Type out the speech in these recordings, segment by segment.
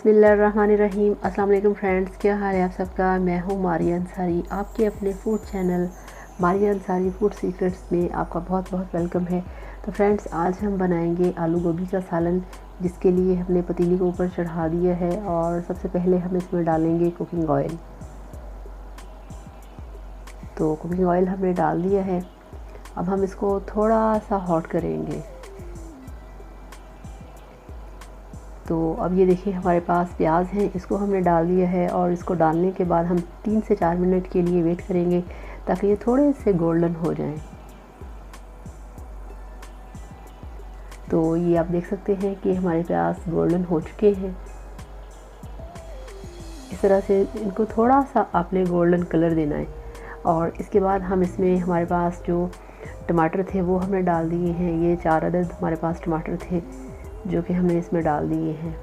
बिस्मिल्लाहिर्रहमानिर्रहीम। अस्सलाम वालेकुम फ्रेंड्स, क्या हाल है आप सबका। मैं हूँ मारिया अंसारी, आपके अपने food channel Maria Ansari food secrets में आपका बहुत बहुत वेलकम है। तो फ्रेंड्स, आज हम बनाएंगे आलू गोभी का सालन, जिसके लिए हमने पतीली को ऊपर चढ़ा दिया है और सबसे पहले हम इसमें डालेंगे कुकिंग ऑयल। तो कुकिंग ऑयल हमने डाल दिया है। अब हम इसको थोड़ा सा हॉट करेंगे। तो अब ये देखिए हमारे पास प्याज है, इसको हमने डाल दिया है और इसको डालने के बाद हम 3 से 4 मिनट के लिए वेट करेंगे ताकि ये थोड़े से गोल्डन हो जाएं। तो ये आप देख सकते हैं कि हमारे प्याज गोल्डन हो चुके हैं। इस तरह से इनको थोड़ा सा आपने गोल्डन कलर देना है। और इसके बाद हम इसमें हमारे पास जो टमाटर थे वो हमने डाल दिए हैं। ये 4 अदद हमारे पास टमाटर थे जो कि हमने इसमें डाल दिए हैं।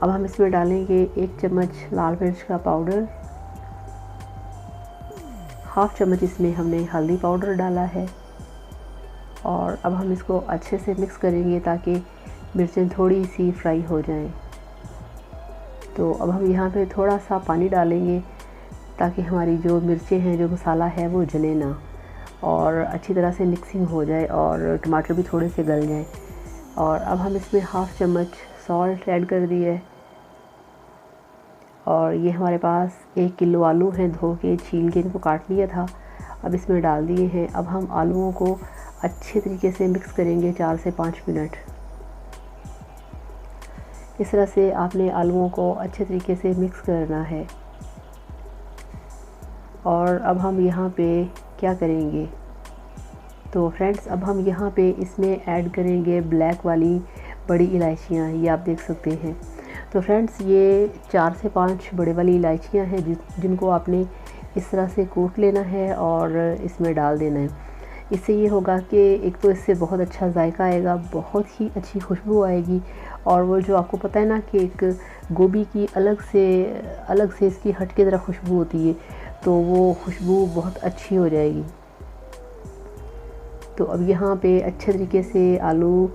अब हम इसमें डालेंगे 1 चम्मच लाल मिर्च का पाउडर, हाफ चम्मच इसमें हमने हल्दी पाउडर डाला है। और अब हम इसको अच्छे से मिक्स करेंगे ताकि मिर्चें थोड़ी सी फ्राई हो जाएं। तो अब हम यहाँ पे थोड़ा सा पानी डालेंगे ताकि हमारी जो मिर्चें हैं, जो मसाला है वो जले ना और अच्छी तरह से मिक्सिंग हो जाए और टमाटर भी थोड़े से गल जाए। और अब हम इसमें हाफ चम्मच सॉल्ट ऐड कर दिए। और ये हमारे पास 1 किलो आलू हैं, धो के छील के इनको काट लिया था, अब इसमें डाल दिए हैं। अब हम आलूओं को अच्छे तरीके से मिक्स करेंगे 4 से 5 मिनट। इस तरह से आपने आलूओं को अच्छे तरीके से मिक्स करना है। और अब हम यहाँ पे क्या करेंगे, तो फ्रेंड्स अब हम यहाँ पे इसमें ऐड करेंगे ब्लैक वाली बड़ी इलायचियाँ, ये आप देख सकते हैं। तो फ्रेंड्स, ये 4 से 5 बड़े वाली इलायचियाँ हैं जिनको आपने इस तरह से कूट लेना है और इसमें डाल देना है। इससे ये होगा कि एक तो इससे बहुत अच्छा जायका आएगा, बहुत ही अच्छी खुशबू आएगी। और वो जो आपको पता है ना कि एक गोभी की अलग से इसकी हट के तरह खुशबू होती है, तो वो खुशबू बहुत अच्छी हो जाएगी। तो अब यहाँ पे अच्छे तरीके से आलू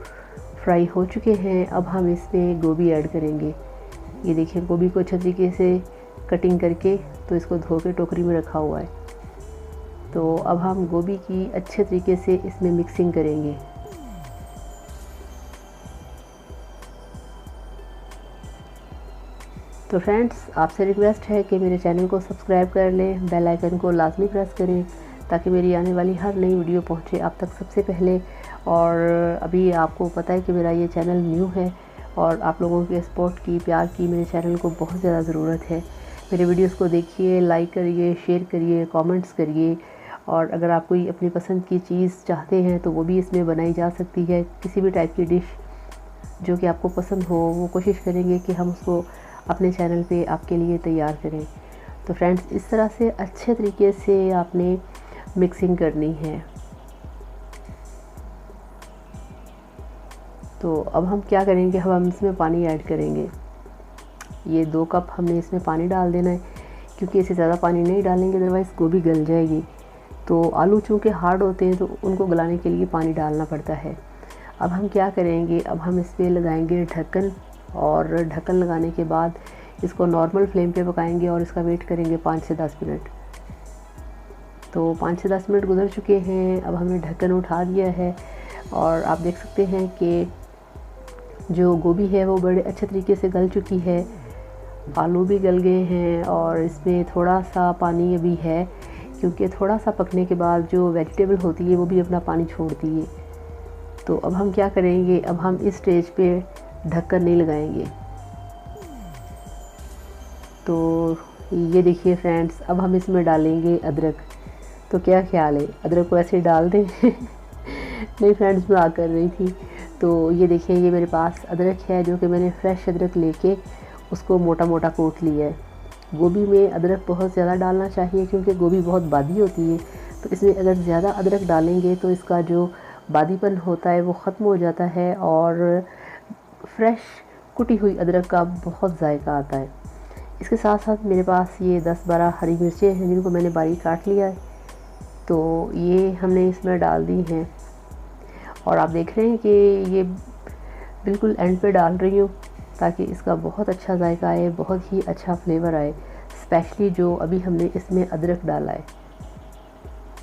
फ्राई हो चुके हैं। अब हम इसमें गोभी ऐड करेंगे। ये देखिए गोभी को अच्छे तरीके से कटिंग करके तो इसको धो के टोकरी में रखा हुआ है। तो अब हम गोभी की अच्छे तरीके से इसमें मिक्सिंग करेंगे। तो फ्रेंड्स, आपसे रिक्वेस्ट है कि मेरे चैनल को सब्सक्राइब कर लें, बेल आइकन को लाजमी प्रेस करें ताकि मेरी आने वाली हर नई वीडियो पहुंचे आप तक सबसे पहले। और अभी आपको पता है कि मेरा ये चैनल न्यू है और आप लोगों के सपोर्ट की, प्यार की मेरे चैनल को बहुत ज़्यादा ज़रूरत है। मेरे वीडियोस को देखिए, लाइक करिए, शेयर करिए, कमेंट्स करिए। और अगर आप कोई अपनी पसंद की चीज़ चाहते हैं तो वो भी इसमें बनाई जा सकती है। किसी भी टाइप की डिश जो कि आपको पसंद हो, वो कोशिश करेंगे कि हम उसको अपने चैनल पे आपके लिए तैयार करें। तो फ्रेंड्स, इस तरह से अच्छे तरीके से आपने मिक्सिंग करनी है। तो अब हम क्या करेंगे, हम इसमें पानी ऐड करेंगे। ये 2 कप हमने इसमें पानी डाल देना है, क्योंकि इससे ज़्यादा पानी नहीं डालेंगे अदरवाइज़ गोभी गल जाएगी। तो आलू चूँकि हार्ड होते हैं तो उनको गलाने के लिए पानी डालना पड़ता है। अब हम क्या करेंगे, अब हम इस पर लगाएंगे ढक्कन। और ढक्कन लगाने के बाद इसको नॉर्मल फ्लेम पे पकाएंगे और इसका वेट करेंगे 5 से 10 मिनट। तो 5 से 10 मिनट गुजर चुके हैं। अब हमने ढक्कन उठा दिया है और आप देख सकते हैं कि जो गोभी है वो बड़े अच्छे तरीके से गल चुकी है, आलू भी गल गए हैं और इसमें थोड़ा सा पानी अभी है, क्योंकि थोड़ा सा पकने के बाद जो वेजिटेबल होती है वो भी अपना पानी छोड़ती है। तो अब हम क्या करेंगे, अब हम इस स्टेज पे ढक्कन नहीं लगाएंगे। तो ये देखिए फ्रेंड्स, अब हम इसमें डालेंगे अदरक। तो क्या ख्याल है, अदरक को ऐसे डाल दें नहीं फ्रेंड्स, मैं कर रही थी। तो ये देखिए, ये मेरे पास अदरक है जो कि मैंने फ्रेश अदरक लेके उसको मोटा मोटा कूट लिया है। गोभी में अदरक बहुत ज़्यादा डालना चाहिए क्योंकि गोभी बहुत बादी होती है। तो इसमें अगर ज़्यादा अदरक डालेंगे तो इसका जो बादीपन होता है वो ख़त्म हो जाता है और फ्रेश कुटी हुई अदरक का बहुत जायका आता है। इसके साथ साथ मेरे पास ये 10-12 हरी मिर्चें हैं जिनको मैंने बारीक काट लिया है, तो ये हमने इसमें डाल दी हैं। और आप देख रहे हैं कि ये बिल्कुल एंड पे डाल रही हूँ ताकि इसका बहुत अच्छा जायका आए, बहुत ही अच्छा फ्लेवर आए। स्पेशली जो अभी हमने इसमें अदरक डाला है,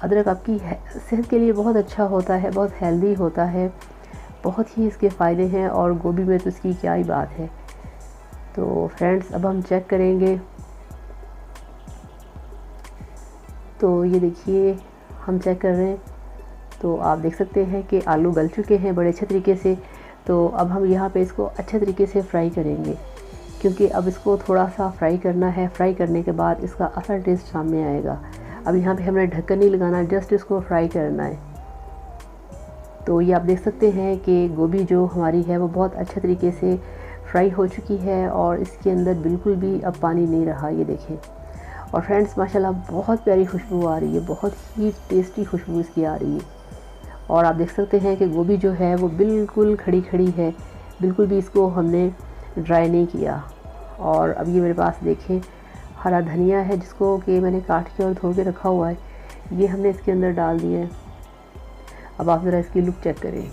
अदरक आपकी सेहत के लिए बहुत अच्छा होता है, बहुत हेल्दी होता है, बहुत ही इसके फ़ायदे हैं और गोभी में तो इसकी क्या ही बात है। तो फ्रेंड्स अब हम चेक करेंगे। तो ये देखिए हम चेक कर रहे हैं, तो आप देख सकते हैं कि आलू गल चुके हैं बड़े अच्छे तरीके से। तो अब हम यहाँ पे इसको अच्छे तरीके से फ्राई करेंगे, क्योंकि अब इसको थोड़ा सा फ्राई करना है। फ्राई करने के बाद इसका असल टेस्ट सामने आएगा। अब यहाँ पे हमने ढक्कन नहीं लगाना, जस्ट इसको फ्राई करना है। तो ये आप देख सकते हैं कि गोभी जो हमारी है वो बहुत अच्छे तरीके से फ्राई हो चुकी है और इसके अंदर बिल्कुल भी अब पानी नहीं रहा, ये देखें। और फ्रेंड्स माशाल्लाह बहुत प्यारी खुशबू आ रही है, बहुत ही टेस्टी खुशबू इसकी आ रही है। और आप देख सकते हैं कि गोभी जो है वो बिल्कुल खड़ी खड़ी है, बिल्कुल भी इसको हमने ड्राई नहीं किया। और अब ये मेरे पास देखें हरा धनिया है, जिसको कि मैंने काट के और धो के रखा हुआ है, ये हमने इसके अंदर डाल दिया है। अब आप ज़रा इसकी लुक चेक करें,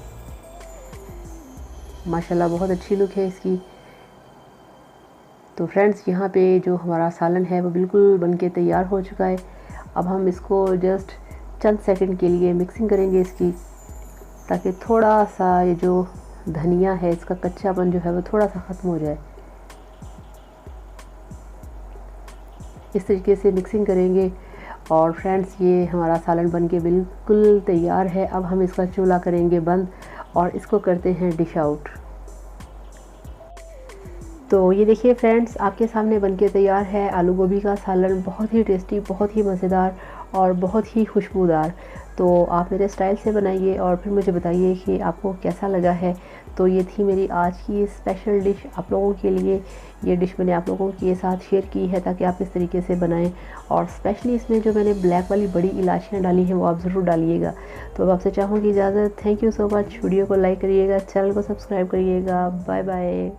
माशाल्लाह बहुत अच्छी लुक है इसकी। तो फ्रेंड्स यहाँ पे जो हमारा सालन है वो बिल्कुल बनके तैयार हो चुका है। अब हम इसको जस्ट चंद सेकंड के लिए मिक्सिंग करेंगे इसकी, ताकि थोड़ा सा ये जो धनिया है इसका कच्चापन जो है वो थोड़ा सा ख़त्म हो जाए। इस तरीके से मिक्सिंग करेंगे। और फ्रेंड्स ये हमारा सालन बनके बिल्कुल तैयार है। अब हम इसका चूल्हा करेंगे बंद और इसको करते हैं डिश आउट। तो ये देखिए फ्रेंड्स आपके सामने बनके तैयार है आलू गोभी का सालन, बहुत ही टेस्टी, बहुत ही मज़ेदार और बहुत ही खुशबूदार। तो आप मेरे स्टाइल से बनाइए और फिर मुझे बताइए कि आपको कैसा लगा है। तो ये थी मेरी आज की स्पेशल डिश आप लोगों के लिए। ये डिश मैंने आप लोगों के साथ शेयर की है ताकि आप इस तरीके से बनाएं। और स्पेशली इसमें जो मैंने ब्लैक वाली बड़ी इलायचियाँ डाली हैं वो आप ज़रूर डालिएगा। तो अब आपसे चाहूँगी इजाज़त। Thank you so much. Video को लाइक करिएगा, चैनल को सब्सक्राइब करिएगा। Bye bye.